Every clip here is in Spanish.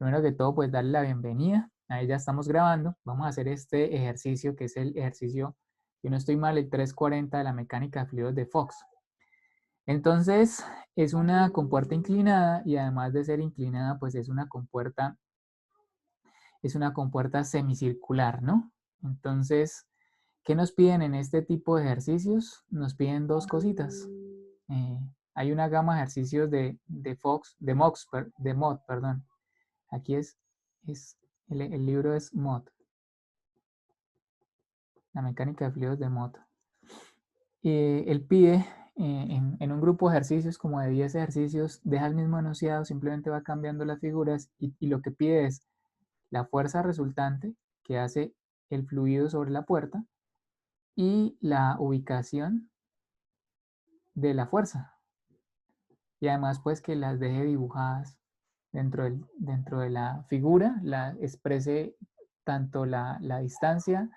Primero que todo, pues darle la bienvenida. Ahí ya estamos grabando. Vamos a hacer este ejercicio que es el ejercicio, si no estoy mal, el 340 de la mecánica de fluidos de Fox. Entonces, es una compuerta inclinada y además de ser inclinada, pues es una compuerta semicircular, ¿no? Entonces, ¿qué nos piden en este tipo de ejercicios? Nos piden dos cositas. Hay una gama de ejercicios de MOD, perdón. Aquí el libro es MOD, la mecánica de fluidos de MOD. Él pide en un grupo de ejercicios, como de 10 ejercicios, deja el mismo enunciado, simplemente va cambiando las figuras y lo que pide es la fuerza resultante que hace el fluido sobre la puerta y la ubicación de la fuerza. Y además pues que las deje dibujadas dentro de la figura, la exprese tanto la distancia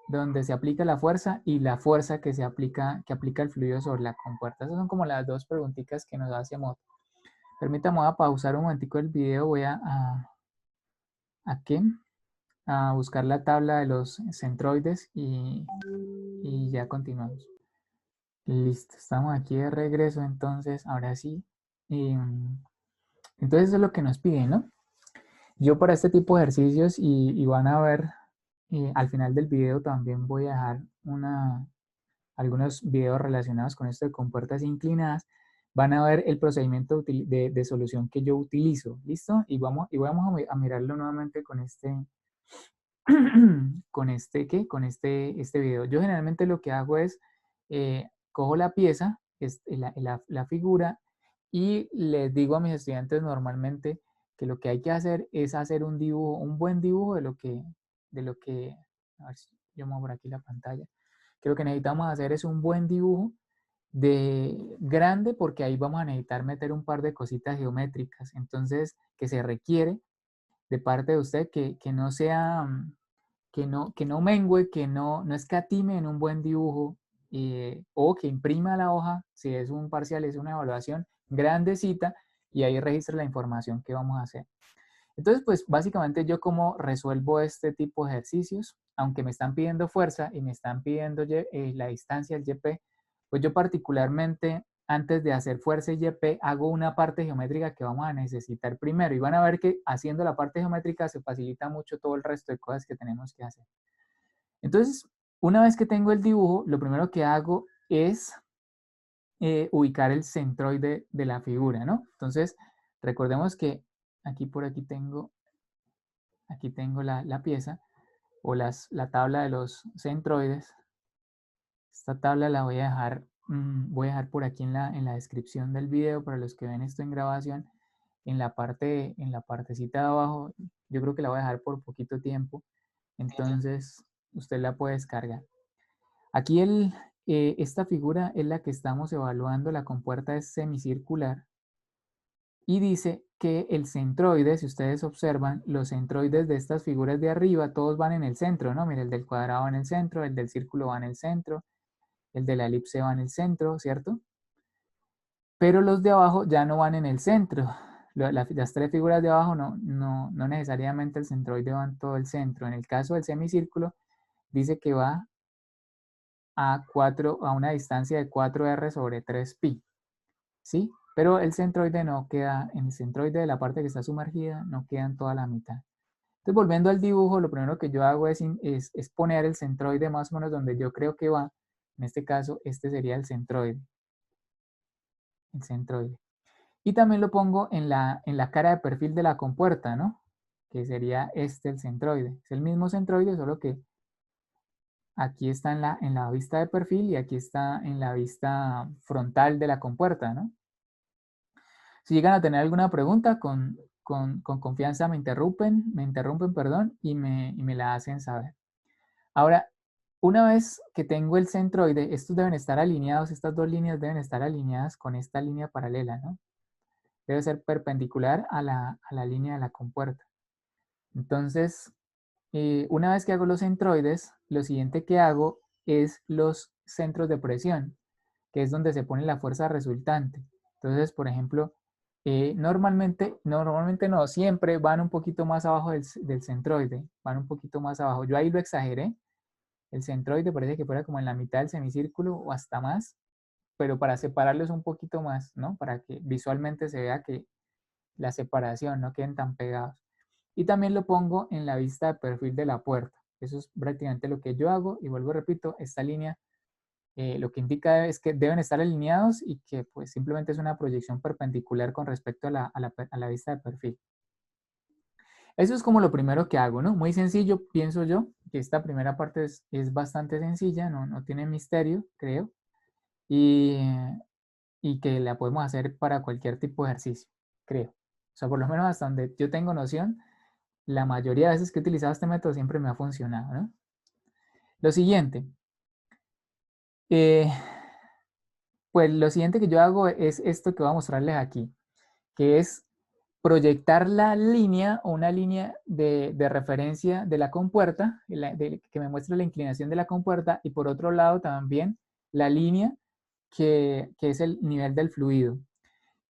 donde se aplica la fuerza y la fuerza que aplica el fluido sobre la compuerta. Esas son como las dos preguntitas que nos hace Mod. Permítame, voy a pausar un momentico el video, voy ¿qué? A buscar la tabla de los centroides y ya continuamos. Listo, estamos aquí de regreso, entonces, ahora sí. Entonces eso es lo que nos piden, ¿no? Yo para este tipo de ejercicios, y van a ver, al final del video también voy a dejar algunos videos relacionados con esto de compuertas inclinadas, van a ver el procedimiento de solución que yo utilizo, ¿listo? Y vamos a mirarlo nuevamente con este video. Yo generalmente lo que hago es, cojo la pieza, la figura, y les digo a mis estudiantes normalmente que lo que hay que hacer es hacer un dibujo, un buen dibujo a ver si yo muevo por aquí la pantalla, que lo que necesitamos hacer es un buen dibujo de grande, porque ahí vamos a necesitar meter un par de cositas geométricas, entonces que se requiere de parte de usted que no sea, que no mengue, que no escatime en un buen dibujo, o que imprima la hoja, si es un parcial, es una evaluación grandecita, y ahí registre la información que vamos a hacer. Entonces, pues básicamente yo cómo resuelvo este tipo de ejercicios, aunque me están pidiendo fuerza y me están pidiendo la distancia, el YP, pues yo particularmente antes de hacer fuerza y YP hago una parte geométrica que vamos a necesitar primero, y van a ver que haciendo la parte geométrica se facilita mucho todo el resto de cosas que tenemos que hacer. Entonces, una vez que tengo el dibujo, lo primero que hago es ubicar el centroide de la figura, ¿no? Entonces, recordemos que aquí tengo la pieza o la tabla de los centroides. Esta tabla la voy a dejar por aquí en la descripción del video para los que ven esto en grabación. En la partecita de abajo, yo creo que la voy a dejar por poquito tiempo, entonces usted la puede descargar. Aquí esta figura es la que estamos evaluando, la compuerta es semicircular y dice que el centroide, si ustedes observan, los centroides de estas figuras de arriba, todos van en el centro, ¿no? Mira, el del cuadrado va en el centro, el del círculo va en el centro, el de la elipse va en el centro, ¿cierto? Pero los de abajo ya no van en el centro. Las tres figuras de abajo no necesariamente el centroide va en todo el centro. En el caso del semicírculo, dice que va a una distancia de 4r sobre 3pi, ¿sí? Pero el centroide no queda, en el centroide de la parte que está sumergida, no queda en toda la mitad. Entonces, volviendo al dibujo, lo primero que yo hago es poner el centroide más o menos donde yo creo que va. En este caso, este sería el centroide. El centroide. Y también lo pongo en la cara de perfil de la compuerta, ¿no? Que sería el centroide. Es el mismo centroide, solo que aquí está en la vista de perfil y aquí está en la vista frontal de la compuerta, ¿no? Si llegan a tener alguna pregunta, con confianza me interrumpen, perdón, y me la hacen saber. Ahora, una vez que tengo el centroide, estos deben estar alineados, estas dos líneas deben estar alineadas con esta línea paralela, ¿no? Debe ser perpendicular a la línea de la compuerta. Entonces, una vez que hago los centroides, lo siguiente que hago es los centros de presión, que es donde se pone la fuerza resultante. Entonces, por ejemplo, normalmente no, siempre van un poquito más abajo del centroide, van un poquito más abajo. Yo ahí lo exageré, el centroide parece que fuera como en la mitad del semicírculo o hasta más, pero para separarlos un poquito más, ¿no? Para que visualmente se vea que la separación no queden tan pegados. Y también lo pongo en la vista de perfil de la puerta. Eso es prácticamente lo que yo hago y vuelvo, repito, esta línea lo que indica es que deben estar alineados y que pues simplemente es una proyección perpendicular con respecto a la vista de perfil. Eso es como lo primero que hago, ¿no? Muy sencillo, pienso yo, que esta primera parte es bastante sencilla, no tiene misterio, creo, y, y que la podemos hacer para cualquier tipo de ejercicio, creo. O sea, por lo menos hasta donde yo tengo noción, la mayoría de veces que he utilizado este método siempre me ha funcionado, ¿no? Lo siguiente, eh, pues lo siguiente que yo hago es esto que voy a mostrarles aquí, que es proyectar la línea o una línea de referencia de la compuerta, que me muestre la inclinación de la compuerta, y por otro lado también la línea que es el nivel del fluido.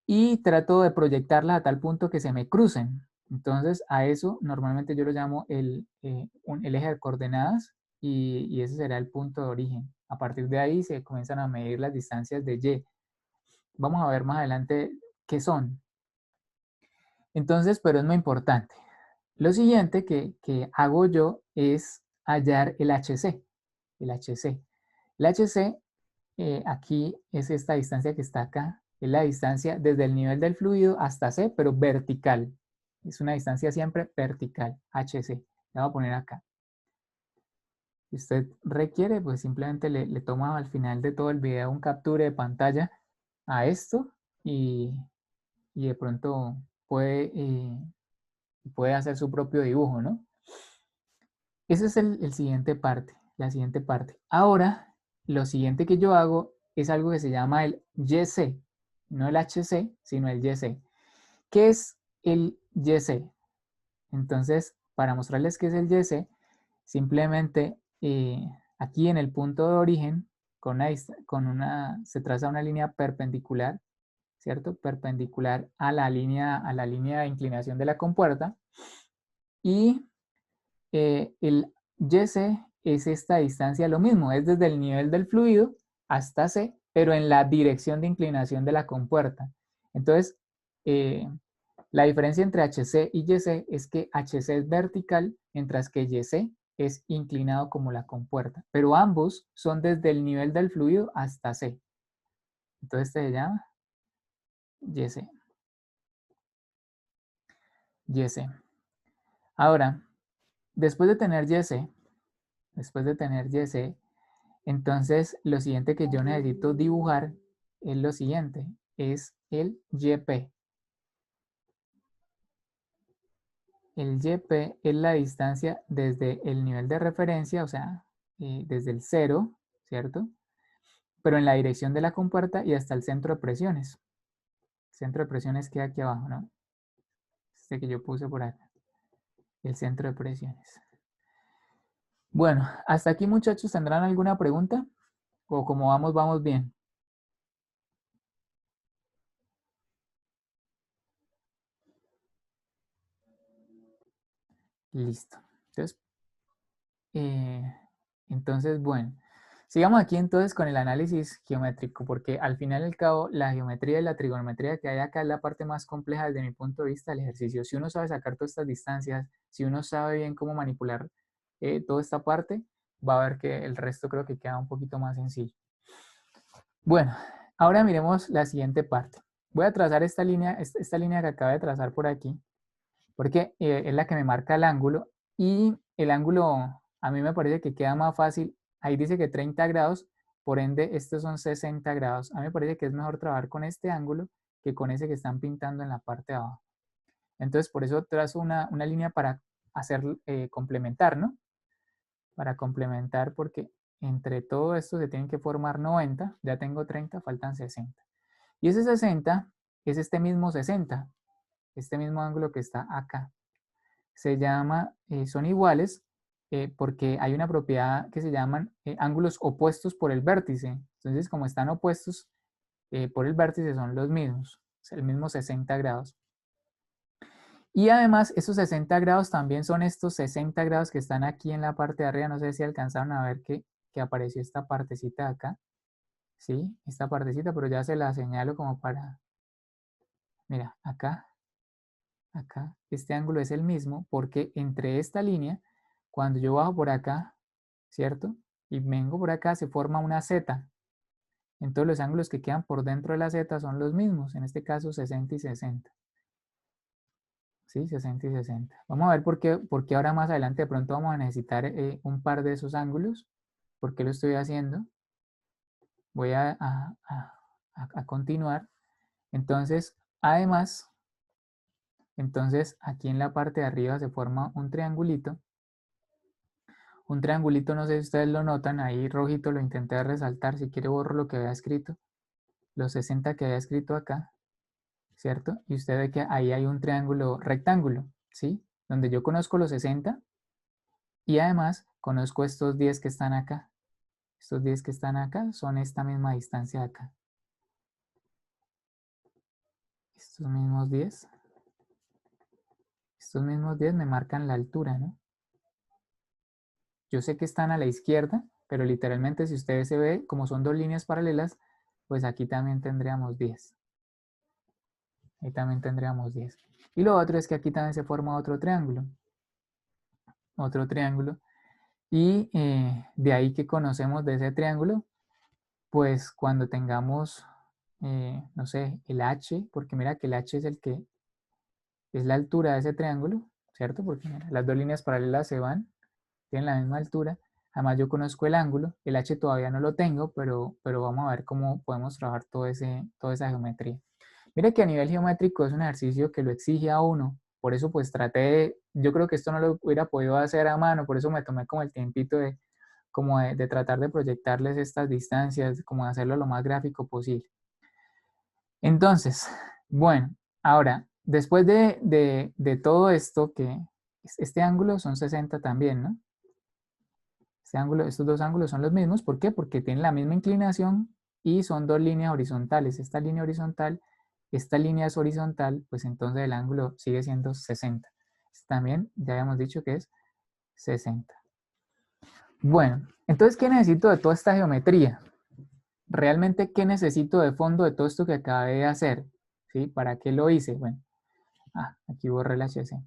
Y trato de proyectarla a tal punto que se me crucen. Entonces a eso normalmente yo lo llamo el eje de coordenadas y ese será el punto de origen. A partir de ahí se comienzan a medir las distancias de Y. Vamos a ver más adelante qué son. Entonces, pero es muy importante. Lo siguiente que hago yo es hallar el HC. El HC. El HC aquí es esta distancia que está acá. Es la distancia desde el nivel del fluido hasta C, pero vertical. Es una distancia siempre vertical, HC. La voy a poner acá. Si usted requiere, pues simplemente le toma al final de todo el video un capture de pantalla a esto y de pronto puede hacer su propio dibujo, ¿no? Ese es el siguiente parte, la siguiente parte. Ahora, lo siguiente que yo hago es algo que se llama el YC, no el HC, sino el YC. ¿Qué es el YC? Entonces, para mostrarles qué es el YC, simplemente aquí en el punto de origen, se traza una línea perpendicular, ¿cierto? Perpendicular a la línea de inclinación de la compuerta. Y el YC es esta distancia, lo mismo, es desde el nivel del fluido hasta C, pero en la dirección de inclinación de la compuerta. Entonces, la diferencia entre HC y YC es que HC es vertical, mientras que YC es inclinado como la compuerta, pero ambos son desde el nivel del fluido hasta C. Entonces este se llama YC. YC. Ahora, después de tener YC, entonces lo siguiente que yo necesito dibujar es lo siguiente, es el YP. El YP es la distancia desde el nivel de referencia, o sea, desde el 0, ¿cierto? Pero en la dirección de la compuerta y hasta el centro de presiones. El centro de presiones queda aquí abajo, ¿no? Este que yo puse por acá. El centro de presiones. Bueno, hasta aquí muchachos, ¿tendrán alguna pregunta? ¿O como vamos bien? Listo. Entonces, eh, bueno, sigamos aquí entonces con el análisis geométrico, porque al final y al cabo la geometría y la trigonometría que hay acá es la parte más compleja desde mi punto de vista del ejercicio. Si uno sabe sacar todas estas distancias, si uno sabe bien cómo manipular toda esta parte, va a ver que el resto creo que queda un poquito más sencillo. Bueno, ahora miremos la siguiente parte. Voy a trazar esta línea que acabo de trazar por aquí, porque es la que me marca el ángulo y el ángulo a mí me parece que queda más fácil. Ahí dice que 30 grados, por ende estos son 60 grados. A mí me parece que es mejor trabajar con este ángulo que con ese que están pintando en la parte de abajo. Entonces por eso trazo una línea para hacer complementar, ¿no? Para complementar porque entre todo esto se tienen que formar 90, ya tengo 30, faltan 60. Y ese 60 es este mismo 60, este mismo ángulo que está acá. Se llama, son iguales porque hay una propiedad que se llaman ángulos opuestos por el vértice. Entonces, como están opuestos por el vértice, son los mismos. el mismo 60 grados. Y además, esos 60 grados también son estos 60 grados que están aquí en la parte de arriba. No sé si alcanzaron a ver que apareció esta partecita de acá. ¿Sí? Esta partecita, pero ya se la señalo como para... Mira, acá, acá, este ángulo es el mismo porque entre esta línea, cuando yo bajo por acá, ¿cierto? Y vengo por acá, se forma una Z. Entonces los ángulos que quedan por dentro de la Z son los mismos, en este caso 60 y 60. ¿Sí? 60 y 60. Vamos a ver por qué ahora más adelante de pronto vamos a necesitar un par de esos ángulos. ¿Por qué lo estoy haciendo? Voy a continuar. Entonces, además, entonces aquí en la parte de arriba se forma un triangulito. Un triangulito, no sé si ustedes lo notan, ahí rojito lo intenté resaltar, si quiere borro lo que había escrito, los 60 que había escrito acá, ¿cierto? Y usted ve que ahí hay un triángulo rectángulo, ¿sí? Donde yo conozco los 60 y además conozco estos 10 que están acá. Estos 10 que están acá son esta misma distancia de acá. Estos mismos 10. Estos mismos 10 me marcan la altura, ¿no? Yo sé que están a la izquierda, pero literalmente si ustedes se ve, como son dos líneas paralelas, pues aquí también tendríamos 10. Ahí también tendríamos 10. Y lo otro es que aquí también se forma otro triángulo. Otro triángulo. Y de ahí que conocemos de ese triángulo, pues cuando tengamos, no sé, el H, porque mira que el H es el que es la altura de ese triángulo, ¿cierto? Porque mira, las dos líneas paralelas se van, tienen la misma altura. Además yo conozco el ángulo, el H todavía no lo tengo, pero vamos a ver cómo podemos trabajar toda esa geometría. Mire que a nivel geométrico es un ejercicio que lo exige a uno, por eso pues yo creo que esto no lo hubiera podido hacer a mano, por eso me tomé como el tiempito de tratar de proyectarles estas distancias, como de hacerlo lo más gráfico posible. Entonces, bueno, ahora, después de todo esto, que este ángulo son 60 también, ¿no? Estos dos ángulos son los mismos, ¿por qué? Porque tienen la misma inclinación y son dos líneas horizontales. Esta línea horizontal, esta línea es horizontal, pues entonces el ángulo sigue siendo 60. También ya habíamos dicho que es 60. Bueno, entonces, ¿qué necesito de toda esta geometría? Realmente, ¿qué necesito de fondo de todo esto que acabé de hacer? ¿Sí? ¿Para qué lo hice? Bueno, aquí borré el HC.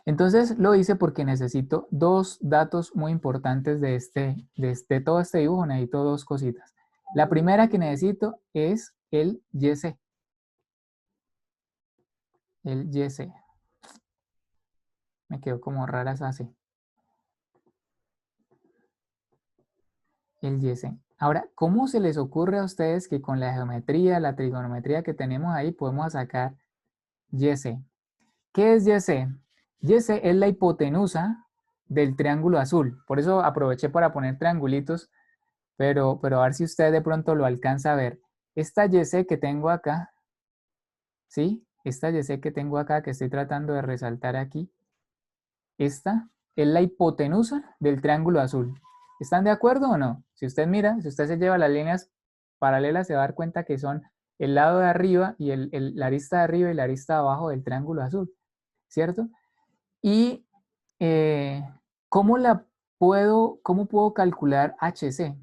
Entonces lo hice porque necesito dos datos muy importantes de todo este dibujo. Necesito dos cositas. La primera que necesito es el YC. El YC. Me quedó como rara esa C. El YC. Ahora, ¿cómo se les ocurre a ustedes que con la geometría, la trigonometría que tenemos ahí, podemos sacar YC? ¿Qué es YC? YC es la hipotenusa del triángulo azul. Por eso aproveché para poner triangulitos, pero a ver si usted de pronto lo alcanza a ver. Esta YC que tengo acá, ¿sí? Esta YC que tengo acá, que estoy tratando de resaltar aquí, esta es la hipotenusa del triángulo azul. ¿Están de acuerdo o no? Si usted mira, si usted se lleva las líneas paralelas, se va a dar cuenta que son el lado de arriba y la arista de arriba y la arista de abajo del triángulo azul, ¿cierto? Y ¿cómo puedo calcular HC?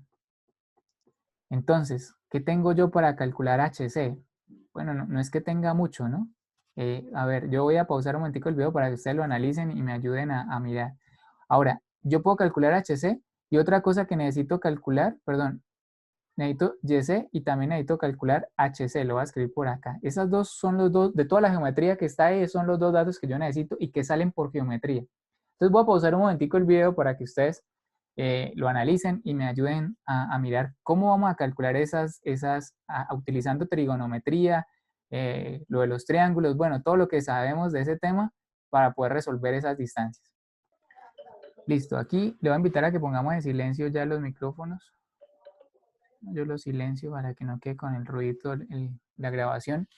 Entonces, ¿qué tengo yo para calcular HC? Bueno, no es que tenga mucho, ¿no? A ver, yo voy a pausar un momentico el video para que ustedes lo analicen y me ayuden a mirar. Ahora, yo puedo calcular HC y otra cosa que necesito calcular, perdón, necesito YC y también necesito calcular HC, lo voy a escribir por acá. Esas dos son los dos, de toda la geometría que está ahí, son los dos datos que yo necesito y que salen por geometría. Entonces voy a pausar un momentico el video para que ustedes lo analicen y me ayuden a mirar cómo vamos a calcular utilizando trigonometría, lo de los triángulos, bueno, todo lo que sabemos de ese tema para poder resolver esas distancias. Listo, aquí le voy a invitar a que pongamos en silencio ya los micrófonos. Yo los silencio para que no quede con el ruido la grabación.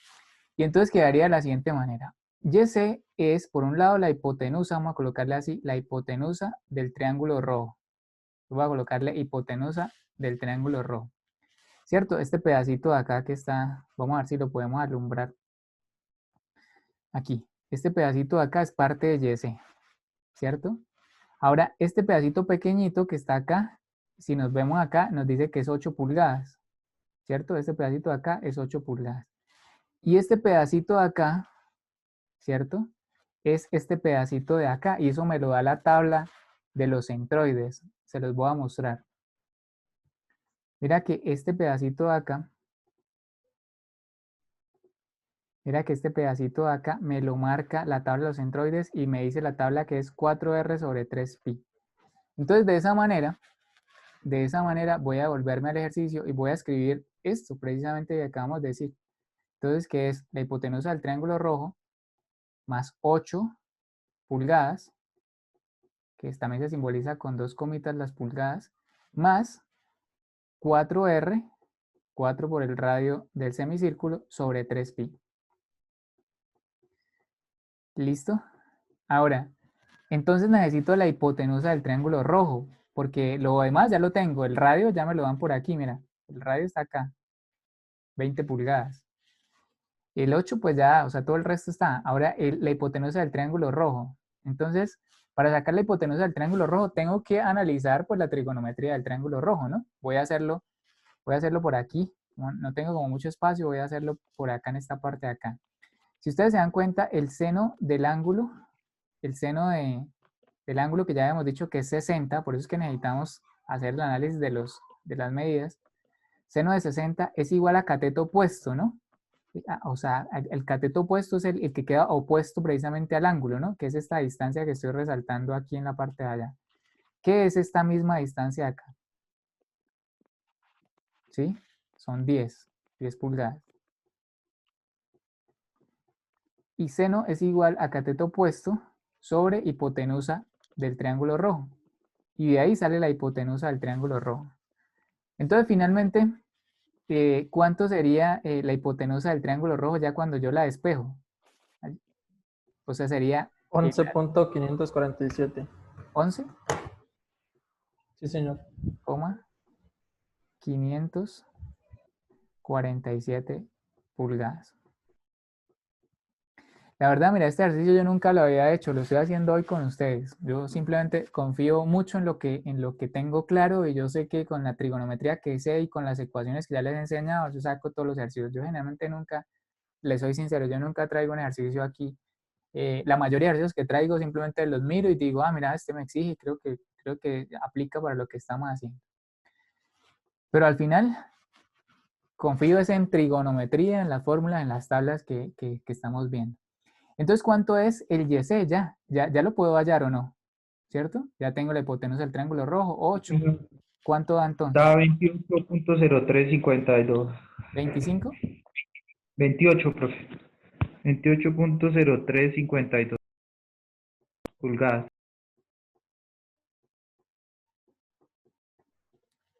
Y entonces quedaría de la siguiente manera. YC es, por un lado, la hipotenusa, vamos a colocarle así, la hipotenusa del triángulo rojo. Voy a colocarle hipotenusa del triángulo rojo. ¿cierto? Este pedacito de acá que está, vamos a ver si lo podemos alumbrar aquí. Este pedacito de acá es parte de YC, ¿cierto? Ahora, este pedacito pequeñito que está acá, si nos vemos acá, nos dice que es 8 pulgadas, ¿cierto? Este pedacito de acá es 8 pulgadas. Y este pedacito de acá, ¿cierto? Es este pedacito de acá, y eso me lo da la tabla de los centroides. Se los voy a mostrar. Mira que este pedacito de acá, mira que este pedacito de acá me lo marca la tabla de los centroides y me dice la tabla que es 4R sobre 3pi. Entonces, de esa manera voy a devolverme al ejercicio y voy a escribir esto precisamente que acabamos de decir. Entonces, que es la hipotenusa del triángulo rojo más 8 pulgadas, que también se simboliza con 2 comitas las pulgadas, más 4R, 4 por el radio del semicírculo, sobre 3pi. ¿Listo? Ahora, entonces necesito la hipotenusa del triángulo rojo, porque lo demás ya lo tengo. El radio ya me lo dan por aquí, mira. El radio está acá, 20 pulgadas. El 8 pues ya, o sea, todo el resto está. Ahora la hipotenusa del triángulo rojo. Entonces, para sacar la hipotenusa del triángulo rojo, tengo que analizar pues la trigonometría del triángulo rojo, ¿no? Voy a hacerlo por aquí. No tengo como mucho espacio, voy a hacerlo por acá en esta parte de acá. Si ustedes se dan cuenta, el seno del ángulo, el seno del ángulo que ya habíamos dicho que es 60, por eso es que necesitamos hacer el análisis de las medidas. Seno de 60 es igual a cateto opuesto, ¿no? O sea, el cateto opuesto es el que queda opuesto precisamente al ángulo, ¿no? Que es esta distancia que estoy resaltando aquí en la parte de allá. ¿Qué es esta misma distancia de acá? ¿Sí? Son 10 pulgadas. Y seno es igual a cateto opuesto sobre hipotenusa del triángulo rojo. Y de ahí sale la hipotenusa del triángulo rojo. Entonces, finalmente, ¿cuánto sería la hipotenusa del triángulo rojo ya cuando yo la despejo? O sea, sería 11.547. 11, Sí, señor. 547 pulgadas. La verdad, mira, este ejercicio yo nunca lo había hecho, lo estoy haciendo hoy con ustedes. Yo simplemente confío mucho en lo que tengo claro y yo sé que con la trigonometría que sé y con las ecuaciones que ya les he enseñado, yo saco todos los ejercicios. Yo generalmente nunca, les soy sincero, yo nunca traigo un ejercicio aquí. La mayoría de ejercicios que traigo simplemente los miro y digo, ah, mira, este me exige, creo que aplica para lo que estamos haciendo. Pero al final, confío en trigonometría, en las fórmulas, en las tablas que estamos viendo. Entonces, ¿cuánto es el YC? Ya lo puedo hallar o no, ¿cierto? Ya tengo la hipotenusa del triángulo rojo, 8. ¿Cuánto da entonces? Da 28.0352. 25 28, profe. 28.0352 pulgadas.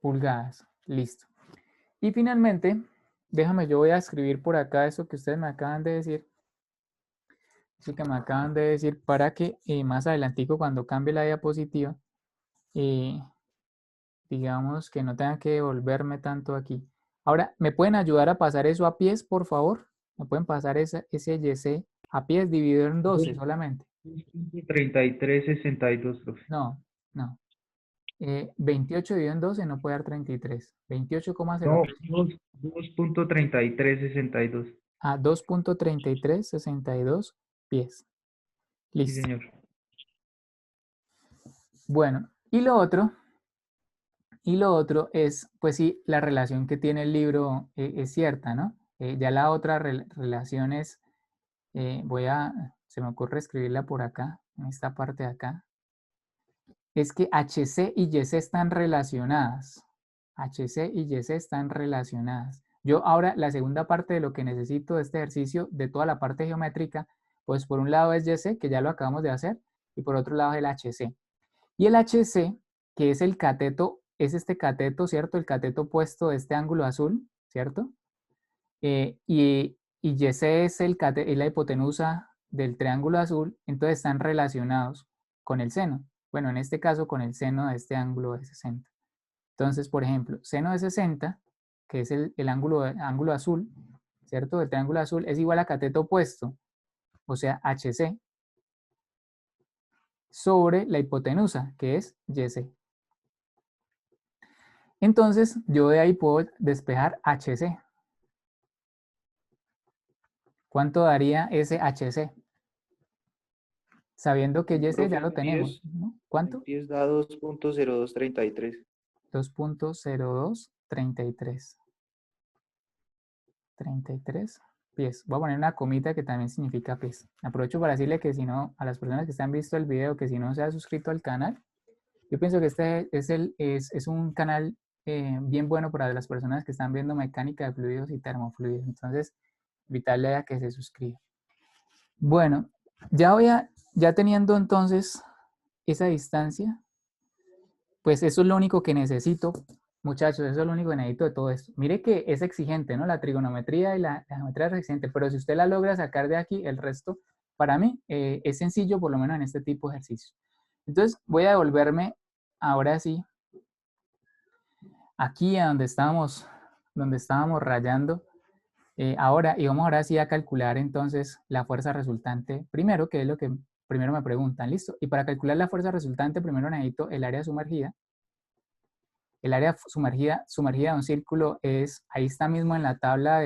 pulgadas. Listo. Y finalmente, déjame, yo voy a escribir por acá eso que ustedes me acaban de decir. Eso que me acaban de decir para que más adelantico cuando cambie la diapositiva, digamos que no tenga que devolverme tanto aquí. Ahora, ¿me pueden ayudar a pasar eso a pies, por favor? ¿Me pueden pasar ese YC a pies dividido en 12 solamente? 3362, profe. No, no. 28 dividido en 12 no puede dar 33. No, 28,03. 2.3362. A 2,3362 pies. Sí, Listo. señor. Bueno, y lo otro es, pues sí, la relación que tiene el libro es cierta, ¿no? Ya la otra relación es, se me ocurre escribirla por acá, en esta parte de acá, es que HC y YC están relacionadas. HC y YC están relacionadas. Yo ahora la segunda parte de lo que necesito de este ejercicio, de toda la parte geométrica, pues por un lado es YC, que ya lo acabamos de hacer, y por otro lado es el HC. Y el HC, que es el cateto, es este cateto, ¿cierto? El cateto opuesto de este ángulo azul, ¿cierto? Y YC es la hipotenusa del triángulo azul, entonces están relacionados con el seno. Bueno, en este caso con el seno de este ángulo de 60. Entonces, por ejemplo, seno de 60 que es el ángulo azul, ¿cierto? El triángulo azul es igual a cateto opuesto, o sea, HC, sobre la hipotenusa, que es YC. Entonces, yo de ahí puedo despejar HC. ¿Cuánto daría ese HC? Sabiendo que YC ya Profe, lo tenemos, ¿no? ¿Cuánto? en pies da 2.0233. 2.0233. 33 pies. Voy a poner una comita que también significa pies. Aprovecho para decirle que si no, a las personas que han visto el video, que si no se ha suscrito al canal, yo pienso que este es un canal bien bueno para las personas que están viendo mecánica de fluidos y termofluidos. Entonces, invitarle a que se suscriba. Bueno, ya teniendo entonces esa distancia, pues eso es lo único que necesito, muchachos, eso es lo único que necesito de todo esto. Mire que es exigente, ¿no? La trigonometría y la geometría es exigente, pero si usted la logra sacar de aquí, el resto, para mí, es sencillo, por lo menos en este tipo de ejercicios. Entonces, voy a devolverme ahora sí aquí a donde estábamos rayando ahora, y vamos ahora sí a calcular entonces la fuerza resultante primero, que es lo que primero me preguntan, ¿listo? Y para calcular la fuerza resultante, primero necesito el área sumergida. El área sumergida de un círculo es, ahí está mismo en la tabla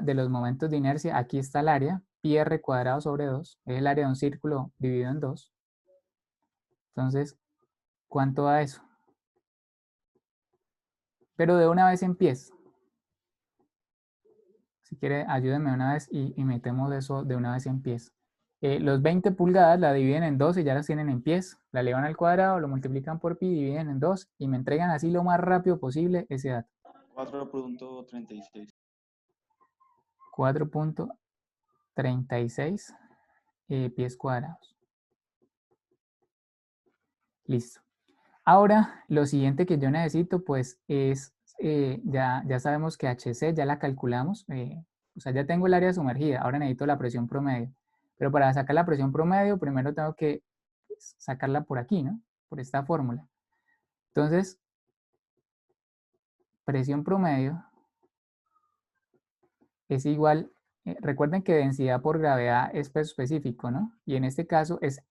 de los momentos de inercia, aquí está el área, pi r cuadrado sobre 2, es el área de un círculo dividido en 2. Entonces, ¿cuánto da eso? Pero de una vez en pies. Si quiere, ayúdenme una vez y metemos eso de una vez en pies. Los 20 pulgadas la dividen en 2 y ya las tienen en pies. La elevan al cuadrado, lo multiplican por pi, dividen en 2 y me entregan así lo más rápido posible ese dato. 4.36. 4.36 pies cuadrados. Listo. Ahora, lo siguiente que yo necesito, pues, es, ya sabemos que HC ya la calculamos, o sea, ya tengo el área sumergida, ahora necesito la presión promedio. Pero para sacar la presión promedio, primero tengo que sacarla por aquí, ¿no? Por esta fórmula. Entonces, presión promedio es igual, recuerden que densidad por gravedad es peso específico, ¿no? Y en este caso es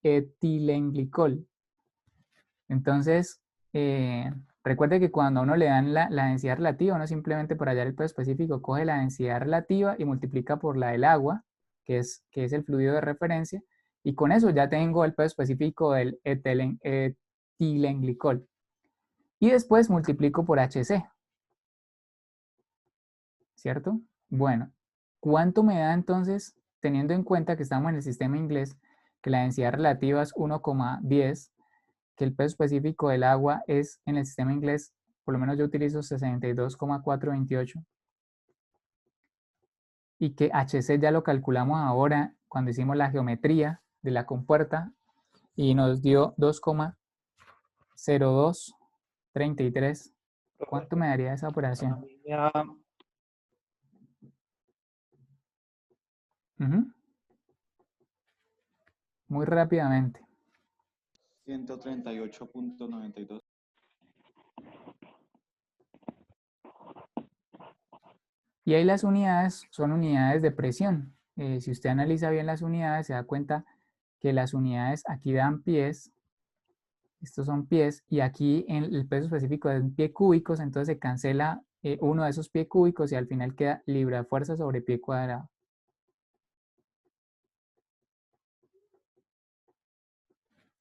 etilenglicol. Entonces, recuerde que cuando a uno le dan la densidad relativa, uno simplemente por hallar el peso específico coge la densidad relativa y multiplica por la del agua, que es el fluido de referencia, y con eso ya tengo el peso específico del etilenglicol. Y después multiplico por HC, ¿cierto? Bueno, ¿cuánto me da entonces, teniendo en cuenta que estamos en el sistema inglés, que la densidad relativa es 1,10, que el peso específico del agua es en el sistema inglés, por lo menos yo utilizo 62,428, y que HC ya lo calculamos ahora cuando hicimos la geometría de la compuerta y nos dio 2,0233. ¿Cuánto me daría esa operación? Muy rápidamente. 138.92. Y ahí las unidades son unidades de presión. Si usted analiza bien las unidades, se da cuenta que las unidades aquí dan pies, estos son pies, y aquí en el peso específico es pie cúbicos, entonces se cancela uno de esos pies cúbicos y al final queda libra de fuerza sobre pie cuadrado.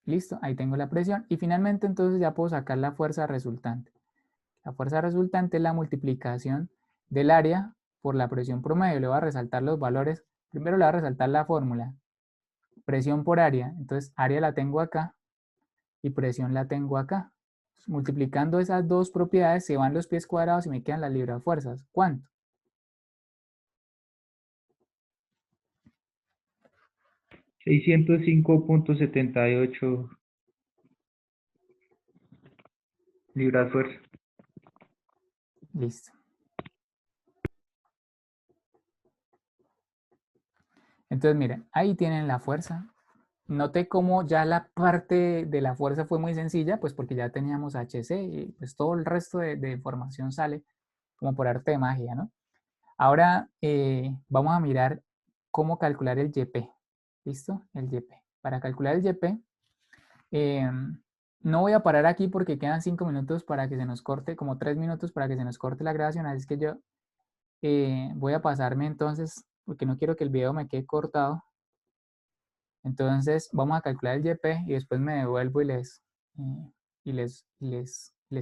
Listo, ahí tengo la presión y finalmente entonces ya puedo sacar la fuerza resultante. La fuerza resultante es la multiplicación del área por la presión promedio. Le voy a resaltar los valores. Primero le voy a resaltar la fórmula. Presión por área. Entonces área la tengo acá y presión la tengo acá. Multiplicando esas dos propiedades se van los pies cuadrados y me quedan las librafuerzas. ¿Cuánto? $605.78 libras fuerza. Listo. Entonces miren, ahí tienen la fuerza noté cómo ya la parte de la fuerza fue muy sencilla, pues porque ya teníamos HC y pues todo el resto de información sale como por arte de magia, ¿no? Ahora vamos a mirar cómo calcular el YP. ¿Listo? El YP. Para calcular el YP, no voy a parar aquí porque quedan 5 minutos para que se nos corte, como 3 minutos para que se nos corte la grabación, así que yo voy a pasarme entonces, porque no quiero que el video me quede cortado. Entonces vamos a calcular el YP y después me devuelvo les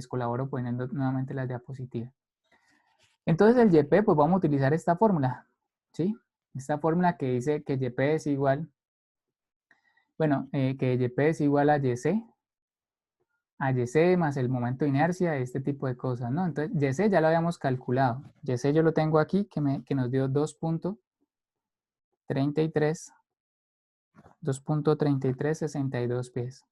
colaboro poniendo nuevamente las diapositivas. Entonces el YP, pues vamos a utilizar esta fórmula, ¿sí? Esta fórmula que dice que YP es igual, bueno, que YP es igual a YC más el momento de inercia, este tipo de cosas, ¿no? Entonces YC ya lo habíamos calculado. YC yo lo tengo aquí, que nos dio 2.3362 pies.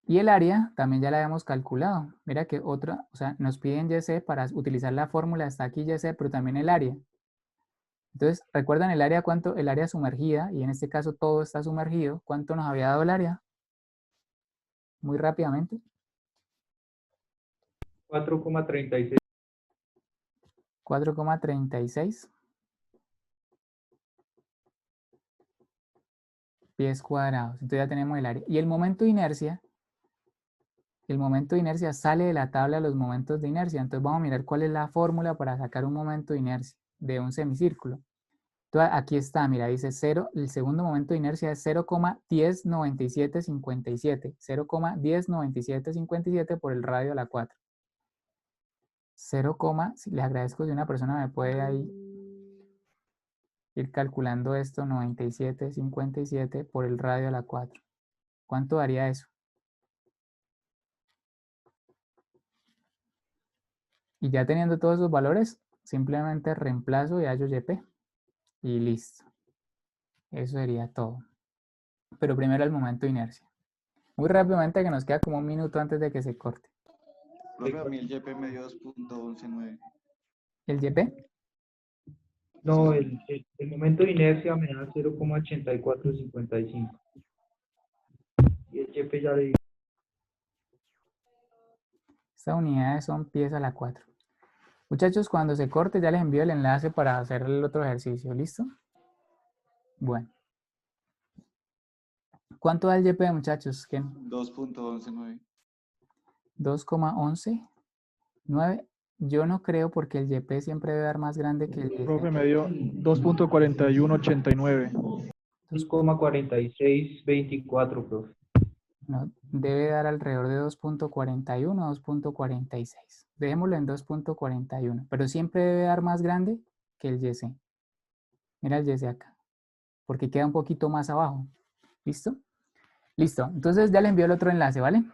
Y el área también ya la habíamos calculado. Mira que otra, o sea, nos piden YC para utilizar la fórmula, está aquí YC, pero también el área. Entonces, ¿recuerdan el área cuánto? El área sumergida, y en este caso todo está sumergido. ¿Cuánto nos había dado el área? Muy rápidamente. 4,36. 4,36 pies cuadrados. Entonces ya tenemos el área. Y el momento de inercia sale de la tabla de los momentos de inercia. Entonces vamos a mirar cuál es la fórmula para sacar un momento de inercia de un semicírculo. Entonces aquí está, mira, dice 0, el segundo momento de inercia es 0,109757. 0,109757 por el radio a la 4. 0, les agradezco si una persona me puede ahí ir calculando esto, 9757 por el radio a la 4. ¿Cuánto daría eso? Y ya teniendo todos esos valores, simplemente reemplazo y hallo YP. Y listo. Eso sería todo. Pero primero el momento de inercia. Muy rápidamente que nos queda como un minuto antes de que se corte. Profe, a mí el YP me dio 2.119. ¿El YP? No, el momento de inercia me da 0,8455. Y el YP ya le digo. Estas unidades son pies a la 4. Muchachos, cuando se corte ya les envío el enlace para hacer el otro ejercicio. ¿Listo? Bueno. ¿Cuánto da el YP, muchachos? 2.119. 2,119. Yo no creo porque el YP siempre debe dar más grande que el YC. Profe, me dio 2.4189. 2,4624, profe. No, debe dar alrededor de 2.41 o 2.46. Dejémoslo en 2.41, pero siempre debe dar más grande que el YC. Mira el YC acá, porque queda un poquito más abajo. ¿Listo? Listo, entonces ya le envío el otro enlace, ¿vale?